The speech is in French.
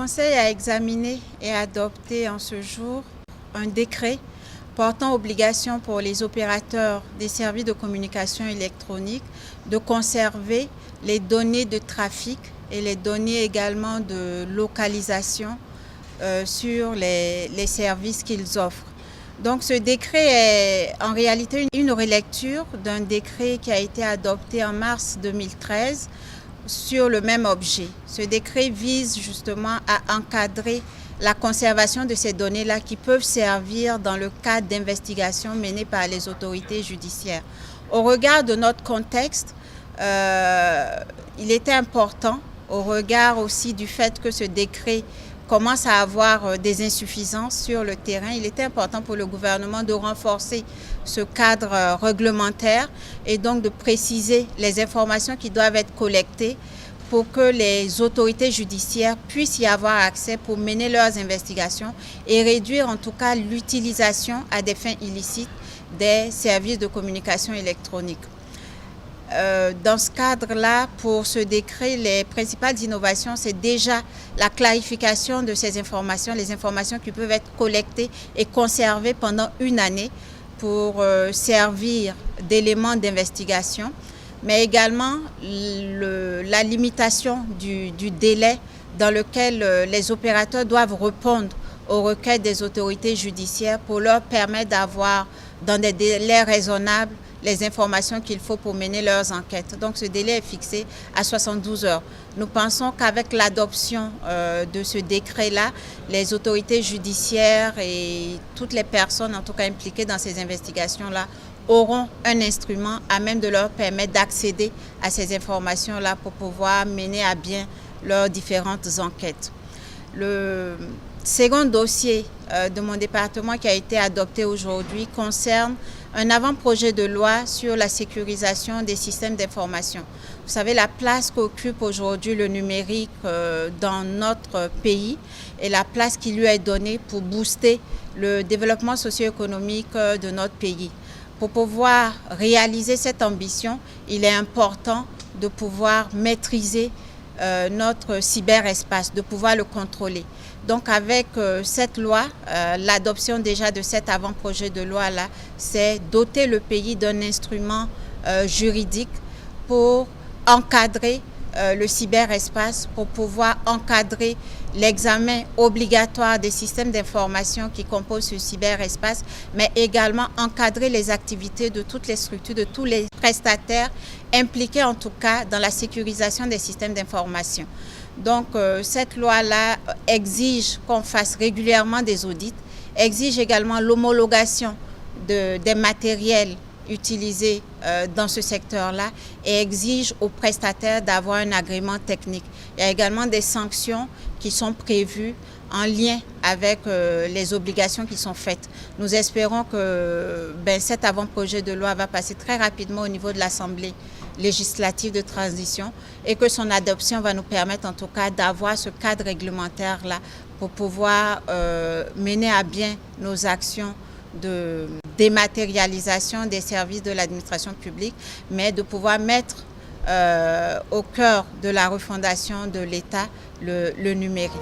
Conseil a examiné et adopté en ce jour un décret portant obligation pour les opérateurs des services de communication électronique de conserver les données de trafic et les données également de localisation sur les services qu'ils offrent. Donc ce décret est en réalité une relecture d'un décret qui a été adopté en mars 2013 sur le même objet. Ce décret vise justement à encadrer la conservation de ces données-là qui peuvent servir dans le cadre d'investigations menées par les autorités judiciaires. Au regard de notre contexte, il était important, au regard aussi du fait que ce décret commence à avoir des insuffisances sur le terrain, il était important pour le gouvernement de renforcer ce cadre réglementaire et donc de préciser les informations qui doivent être collectées pour que les autorités judiciaires puissent y avoir accès pour mener leurs investigations et réduire en tout cas l'utilisation à des fins illicites des services de communication électronique. Dans ce cadre-là, pour ce décret, les principales innovations, c'est déjà la clarification de ces informations, les informations qui peuvent être collectées et conservées pendant une année pour servir d'éléments d'investigation, mais également la limitation du délai dans lequel les opérateurs doivent répondre aux requêtes des autorités judiciaires pour leur permettre d'avoir, dans des délais raisonnables, les informations qu'il faut pour mener leurs enquêtes. Donc ce délai est fixé à 72 heures. Nous pensons qu'avec l'adoption de ce décret-là, les autorités judiciaires et toutes les personnes en tout cas impliquées dans ces investigations-là auront un instrument à même de leur permettre d'accéder à ces informations-là pour pouvoir mener à bien leurs différentes enquêtes. Le second dossier de mon département qui a été adopté aujourd'hui concerne un avant-projet de loi sur la sécurisation des systèmes d'information. Vous savez, la place qu'occupe aujourd'hui le numérique dans notre pays et la place qui lui est donnée pour booster le développement socio-économique de notre pays. Pour pouvoir réaliser cette ambition, il est important de pouvoir maîtriser notre cyberespace, de pouvoir le contrôler. Donc avec cette loi, l'adoption déjà de cet avant-projet de loi-là, c'est doter le pays d'un instrument juridique pour encadrer le cyberespace, pour pouvoir encadrer l'examen obligatoire des systèmes d'information qui composent ce cyberespace, mais également encadrer les activités de toutes les structures, de tous les prestataires impliqués en tout cas dans la sécurisation des systèmes d'information. Donc cette loi-là exige qu'on fasse régulièrement des audits, exige également l'homologation des matériels utilisés dans ce secteur-là et exige aux prestataires d'avoir un agrément technique. Il y a également des sanctions qui sont prévues en lien avec les obligations qui sont faites. Nous espérons que cet avant-projet de loi va passer très rapidement au niveau de l'Assemblée législative de transition et que son adoption va nous permettre en tout cas d'avoir ce cadre réglementaire-là pour pouvoir mener à bien nos actions de dématérialisation des services de l'administration publique, mais de pouvoir mettre au cœur de la refondation de l'État le numérique.